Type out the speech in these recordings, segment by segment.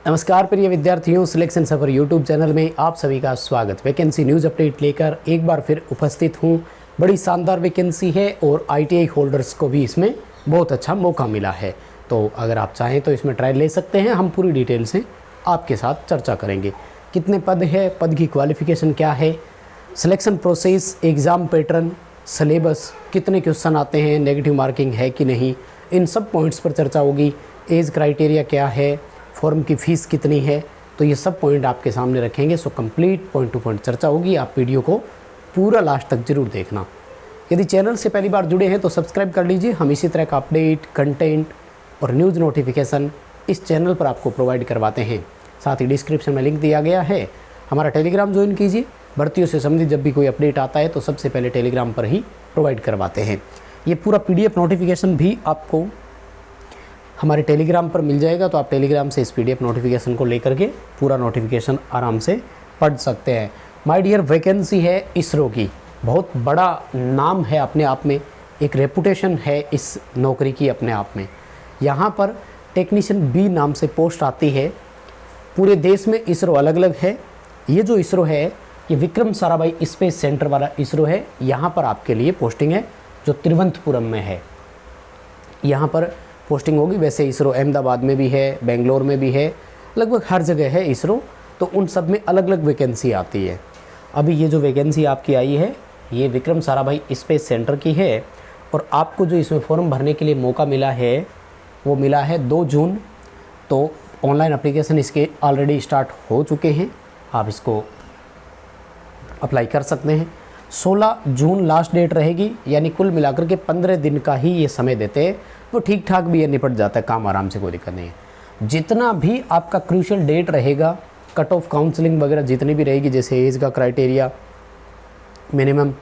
नमस्कार प्रिय विद्यार्थियों, सिलेक्शन सफर यूट्यूब चैनल में आप सभी का स्वागत। वैकेंसी न्यूज़ अपडेट लेकर एक बार फिर उपस्थित हूँ। बड़ी शानदार वैकेंसी है और आईटीआई होल्डर्स को भी इसमें बहुत अच्छा मौका मिला है। तो अगर आप चाहें तो इसमें ट्रायल ले सकते हैं। हम पूरी डिटेल से आपके साथ चर्चा करेंगे। कितने पद है, पद की क्वालिफिकेशन क्या है, selection process, exam pattern, syllabus, कितने क्वेश्चन आते हैं, नेगेटिव मार्किंग है कि नहीं, इन सब पॉइंट्स पर चर्चा होगी। एज क्राइटेरिया क्या है, फॉर्म की फ़ीस कितनी है, तो ये सब पॉइंट आपके सामने रखेंगे। So complete point two point चर्चा होगी। आप वीडियो को पूरा लास्ट तक जरूर देखना। यदि चैनल से पहली बार जुड़े हैं तो सब्सक्राइब कर लीजिए। हम इसी तरह का अपडेट, कंटेंट और न्यूज़ नोटिफिकेशन इस चैनल पर आपको प्रोवाइड करवाते हैं। साथ ही डिस्क्रिप्शन में लिंक दिया गया है, हमारा टेलीग्राम ज्वाइन कीजिए। भर्तियों से संबंधित जब भी कोई अपडेट आता है तो सबसे पहले टेलीग्राम पर ही प्रोवाइड करवाते हैं। ये पूरा PDF नोटिफिकेशन भी आपको हमारे टेलीग्राम पर मिल जाएगा, तो आप टेलीग्राम से इस PDF नोटिफिकेशन को लेकर के पूरा नोटिफिकेशन आराम से पढ़ सकते हैं। माय डियर, वैकेंसी है इसरो की, बहुत बड़ा नाम है अपने आप में, एक रेपुटेशन है इस नौकरी की अपने आप में। यहाँ पर टेक्नीशियन B नाम से पोस्ट आती है। पूरे देश में इसरो अलग अलग है। ये जो इसरो है ये विक्रम साराभाई स्पेस सेंटर वाला इसरो है। यहाँ पर आपके लिए पोस्टिंग है जो तिरुवनंतपुरम में है, यहाँ पर पोस्टिंग होगी। वैसे इसरो अहमदाबाद में भी है, बेंगलोर में भी है, लगभग हर जगह है इसरो। तो उन सब में अलग अलग वैकेंसी आती है। अभी ये जो वैकेंसी आपकी आई है ये विक्रम साराभाई स्पेस सेंटर की है। और आपको जो इसमें फॉर्म भरने के लिए मौका मिला है वो मिला है 2 जून। तो ऑनलाइन एप्लीकेशन इसके ऑलरेडी स्टार्ट हो चुके हैं, आप इसको अप्लाई कर सकते हैं। 16 जून लास्ट डेट रहेगी, यानी कुल मिलाकर के 15 दिन का ही ये समय देते हैं। वो ठीक ठाक भी ये निपट जाता है काम आराम से, कोई दिक्कत नहीं है। जितना भी आपका क्रूशियल डेट रहेगा, कट ऑफ काउंसलिंग वगैरह जितनी भी रहेगी, जैसे एज का क्राइटेरिया, मिनिमम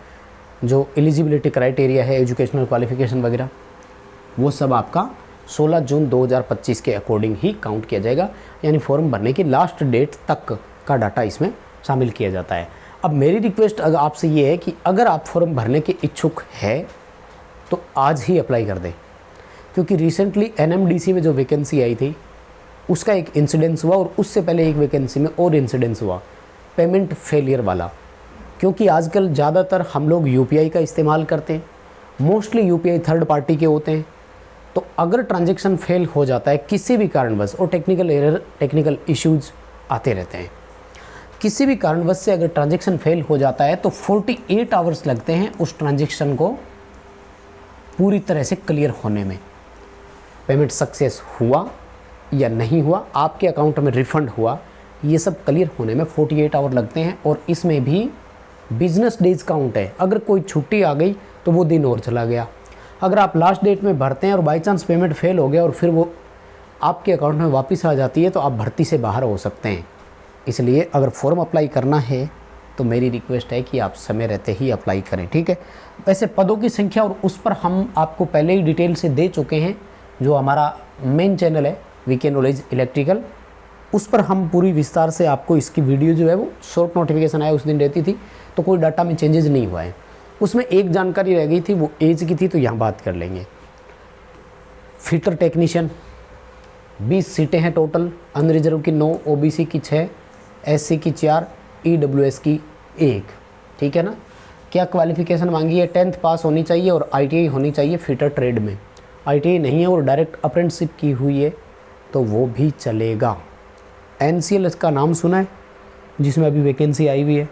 जो एलिजिबिलिटी क्राइटेरिया है, एजुकेशनल क्वालिफिकेशन वगैरह, वो सब आपका 16 जून 2025 के अकॉर्डिंग ही काउंट किया जाएगा। यानी फॉर्म भरने की लास्ट डेट तक का डाटा इसमें शामिल किया जाता है। अब मेरी रिक्वेस्ट अगर आपसे ये है कि अगर आप फॉर्म भरने के इच्छुक है तो आज ही अप्लाई कर दें, क्योंकि रिसेंटली NMDC में जो वैकेंसी आई थी उसका एक इंसिडेंस हुआ और उससे पहले एक वैकेंसी में और इंसिडेंस हुआ, पेमेंट फेलियर वाला। क्योंकि आजकल ज़्यादातर हम लोग UPI का इस्तेमाल करते हैं, मोस्टली UPI थर्ड पार्टी के होते हैं। तो अगर ट्रांजैक्शन फेल हो जाता है किसी भी कारणवश, और टेक्निकल एरर, टेक्निकल इश्यूज़ आते रहते हैं, किसी भी कारणवश से अगर ट्रांजैक्शन फेल हो जाता है तो 48 आवर्स लगते हैं उस ट्रांजैक्शन को पूरी तरह से क्लियर होने में। पेमेंट सक्सेस हुआ या नहीं हुआ, आपके अकाउंट में रिफ़ंड हुआ, ये सब क्लियर होने में 48 आवर लगते हैं। और इसमें भी बिजनेस डेज काउंट है। अगर कोई छुट्टी आ गई तो वो दिन और चला गया। अगर आप लास्ट डेट में भरते हैं और बाई चांस पेमेंट फेल हो गया और फिर वो आपके अकाउंट में वापस आ जाती है तो आप भर्ती से बाहर हो सकते हैं। इसलिए अगर फॉर्म अप्लाई करना है तो मेरी रिक्वेस्ट है कि आप समय रहते ही अप्लाई करें, ठीक है। वैसे पदों की संख्या और उस पर हम आपको पहले ही डिटेल से दे चुके हैं। जो हमारा मेन चैनल है VK नॉलेज इलेक्ट्रिकल, उस पर हम पूरी विस्तार से आपको इसकी वीडियो जो है वो शॉर्ट नोटिफिकेशन आया उस दिन रहती थी, तो कोई डाटा में चेंजेस नहीं हुआ है। उसमें एक जानकारी रह गई थी, वो एज की थी, तो यहाँ बात कर लेंगे। फिटर टेक्नीशियन 20 सीटें हैं टोटल, अनरिजर्व की 9, OBC की 6, SC की 4, EWS की 1, ठीक है ना। क्या क्वालिफिकेशन मांगी है? 10th पास होनी चाहिए और ITI होनी चाहिए फिटर ट्रेड में। ITI नहीं है और डायरेक्ट अप्रेंटिसशिप की हुई है तो वो भी चलेगा। NCL का नाम सुना है, जिसमें अभी वैकेंसी आई हुई है,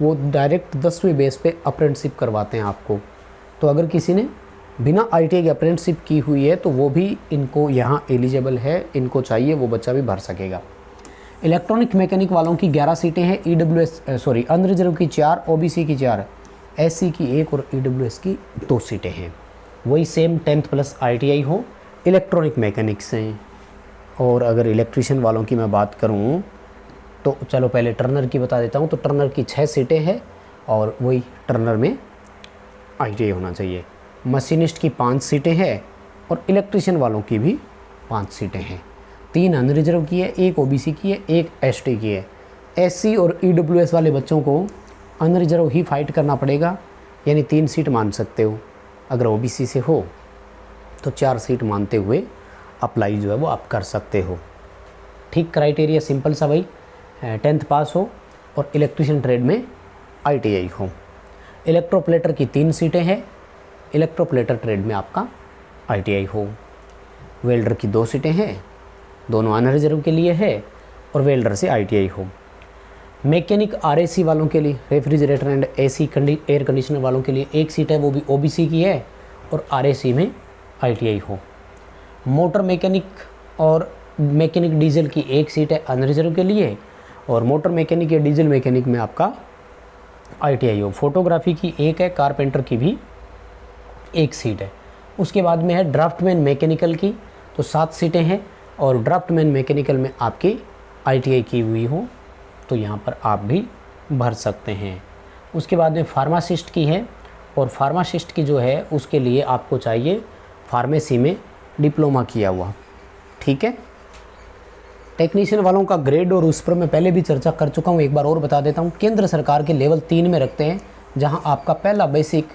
वो डायरेक्ट 10वीं बेस पे अप्रेंटिसशिप करवाते हैं आपको। तो अगर किसी ने बिना ITI की अप्रेंटिसशिप की हुई है तो वो भी इनको यहाँ एलिजिबल है, इनको चाहिए, वो बच्चा भी भर सकेगा। इलेक्ट्रॉनिक मैकेनिक वालों की 11 सीटें हैं, अनरिजर्व की 4, OBC की 4, SC की 1 और EWS की 2 सीटें हैं। वही सेम 10th प्लस ITI हो, इलेक्ट्रॉनिक मैकेनिक्स हैं। और अगर इलेक्ट्रीशियन वालों की मैं बात करूं तो चलो पहले टर्नर की बता देता हूं। तो टर्नर की 6 सीटें हैं और वही टर्नर में ITI होना चाहिए। मशीनिस्ट की 5 सीटें हैं और इलेक्ट्रीशियन वालों की भी 5 सीटें हैं। 3 अनरिजर्व की है, 1 OBC की है, 1 ST की है। SC और EWS वाले बच्चों को अनरिजर्व ही फाइट करना पड़ेगा, यानी 3 सीट मान सकते हो। अगर OBC से हो तो 4 सीट मानते हुए अप्लाई जो है वो आप कर सकते हो। ठीक क्राइटेरिया सिंपल सा भाई, 10th पास हो और इलेक्ट्रीशियन ट्रेड में ITI हो। इलेक्ट्रोप्लेटर की 3 सीटें हैं, इलेक्ट्रोप्लेटर ट्रेड में आपका ITI हो। वेल्डर की 2 सीटें हैं, दोनों अनरिजर्व के लिए है और वेल्डर से ITI हो। मैकेनिक RAC वालों के लिए, refrigerator and AC air conditioner वालों के लिए 1 सीट है, वो भी OBC की है और RAC में ITI हो। मोटर मैकेनिक और मैकेनिक डीजल की 1 सीट है अनरिजर्व के लिए और मोटर मैकेनिक या डीजल मैकेनिक में आपका ITI हो। फोटोग्राफी की 1 है, कारपेंटर की भी 1 सीट है। उसके बाद में है ड्राफ्टमैन मैकेनिकल की, तो 7 सीटें हैं और ड्राफ्टमैन मैकेनिकल में आपकी ITI की हुई हो तो यहाँ पर आप भी भर सकते हैं। उसके बाद में फार्मासिस्ट की है और फार्मासिस्ट की जो है उसके लिए आपको चाहिए फार्मेसी में डिप्लोमा किया हुआ, ठीक है। टेक्नीशियन वालों का ग्रेड और उस पर मैं पहले भी चर्चा कर चुका हूँ, एक बार और बता देता हूँ। केंद्र सरकार के लेवल 3 में रखते हैं, जहाँ आपका पहला बेसिक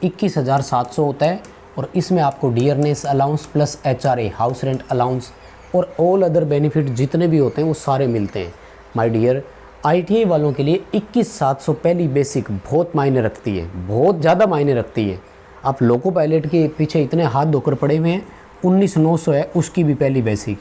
21,700 होता है और इसमें आपको dearness allowance plus HRA house rent allowance और ऑल अदर बेनिफिट जितने भी होते हैं वो सारे मिलते हैं। माय डियर, ITI वालों के लिए 21,700 पहली बेसिक बहुत मायने रखती है, बहुत ज़्यादा मायने रखती है। आप लोको पायलट के पीछे इतने हाथ धोकर पड़े हुए हैं, 19,900 है उसकी भी पहली बेसिक।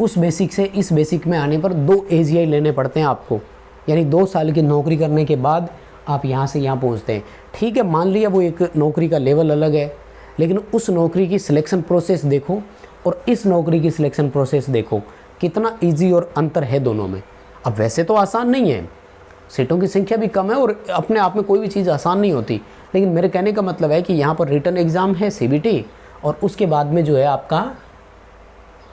उस बेसिक से इस बेसिक में आने पर 2 AGI लेने पड़ते हैं आपको, यानी 2 साल की नौकरी करने के बाद आप यहाँ से यहाँ पहुँचते हैं। ठीक है, मान लिया वो एक नौकरी का लेवल अलग है, लेकिन उस नौकरी की सिलेक्शन प्रोसेस देखो और इस नौकरी की सिलेक्शन प्रोसेस देखो, कितना ईजी और अंतर है दोनों में। अब वैसे तो आसान नहीं है, सीटों की संख्या भी कम है और अपने आप में कोई भी चीज़ आसान नहीं होती, लेकिन मेरे कहने का मतलब है कि यहाँ पर रिटन एग्ज़ाम है CBT और उसके बाद में जो है आपका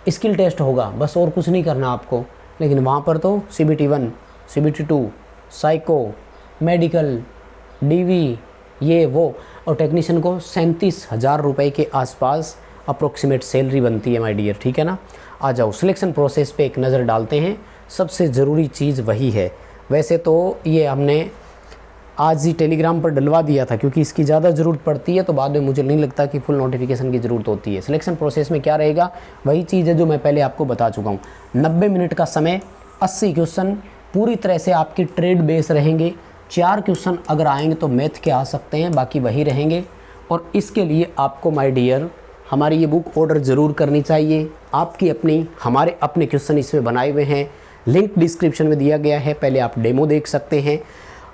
स्किल टेस्ट होगा, बस और कुछ नहीं करना आपको। लेकिन वहाँ पर तो CBT 1, CBT 2, psycho, medical, DV, ये वो, और टेक्नीशियन को 37,000 रुपये के आसपास अप्रोक्सीमेट सैलरी बनती है माय डियर, ठीक है ना। आ जाओ सिलेक्शन प्रोसेस पे एक नज़र डालते हैं। सबसे ज़रूरी चीज़ वही है, वैसे तो ये हमने आज ही टेलीग्राम पर डलवा दिया था क्योंकि इसकी ज़्यादा ज़रूरत पड़ती है, तो बाद में मुझे नहीं लगता कि फुल नोटिफिकेशन की ज़रूरत होती है। सिलेक्शन प्रोसेस में क्या रहेगा, वही चीज़ है जो मैं पहले आपको बता चुका हूँ। 90 मिनट का समय, 80 क्वेश्चन पूरी तरह से आपकी ट्रेड बेस रहेंगे। 4 क्वेश्चन अगर आएंगे तो मैथ के आ सकते हैं, बाकी वही रहेंगे। और इसके लिए आपको माय डियर हमारी ये बुक ऑर्डर ज़रूर करनी चाहिए। आपकी अपनी, हमारे अपने क्वेश्चन इसमें बनाए हुए हैं, लिंक डिस्क्रिप्शन में दिया गया है, पहले आप डेमो देख सकते हैं।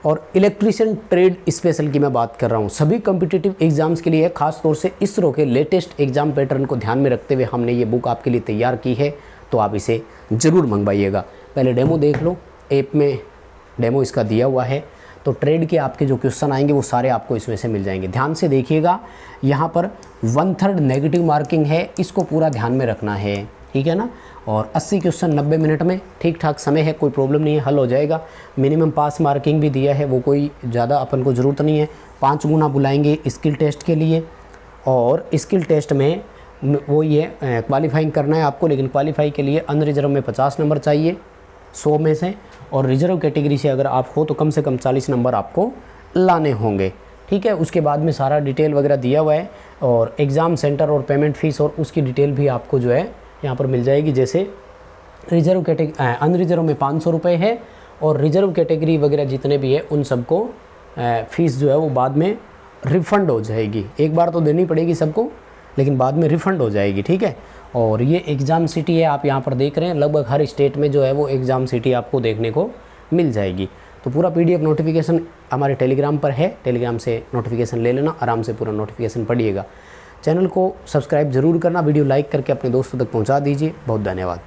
और इलेक्ट्रीशियन ट्रेड स्पेशल की मैं बात कर रहा हूँ, सभी कॉम्पिटिटिव एग्जाम्स के लिए, खास तौर से इसरो के लेटेस्ट एग्जाम पैटर्न को ध्यान में रखते हुए हमने ये बुक आपके लिए तैयार की है, तो आप इसे ज़रूर मंगवाइएगा। पहले डेमो देख लो, ऐप में डेमो इसका दिया हुआ है, तो ट्रेड के आपके जो क्वेश्चन आएंगे वो सारे आपको इसमें से मिल जाएंगे। ध्यान से देखिएगा, यहाँ पर 1/3 नेगेटिव मार्किंग है, इसको पूरा ध्यान में रखना है, ठीक है ना। और 80 क्वेश्चन 90 मिनट में, ठीक ठाक समय है, कोई प्रॉब्लम नहीं है, हल हो जाएगा। मिनिमम पास मार्किंग भी दिया है, वो कोई ज़्यादा अपन को ज़रूरत नहीं है। 5 गुना बुलाएंगे स्किल टेस्ट के लिए, और स्किल टेस्ट में वो ये क्वालिफाइंग करना है आपको, लेकिन क्वालिफाई के लिए अनरिजर्व में 50 नंबर चाहिए 100 में से, और रिजर्व कैटेगरी से अगर आप हो तो कम से कम 40 नंबर आपको लाने होंगे, ठीक है। उसके बाद में सारा डिटेल वगैरह दिया हुआ है, और एग्ज़ाम सेंटर और पेमेंट फ़ीस और उसकी डिटेल भी आपको जो है यहाँ पर मिल जाएगी। जैसे रिजर्व कैटेगरी, अनरिजर्व में 500 रुपये है, और रिजर्व कैटेगरी वगैरह जितने भी है उन सबको फ़ीस जो है वो बाद में रिफ़ंड हो जाएगी। एक बार तो देनी पड़ेगी सबको, लेकिन बाद में रिफ़ंड हो जाएगी, ठीक है। और ये एग्ज़ाम सिटी है, आप यहाँ पर देख रहे हैं, लगभग हर स्टेट में जो है वो एग्ज़ाम सिटी आपको देखने को मिल जाएगी। तो पूरा PDF नोटिफिकेशन हमारे टेलीग्राम पर है, टेलीग्राम से नोटिफिकेशन ले लेना, आराम से पूरा नोटिफिकेशन पढ़िएगा। चैनल को सब्सक्राइब ज़रूर करना, वीडियो लाइक करके अपने दोस्तों तक पहुँचा दीजिए। बहुत धन्यवाद।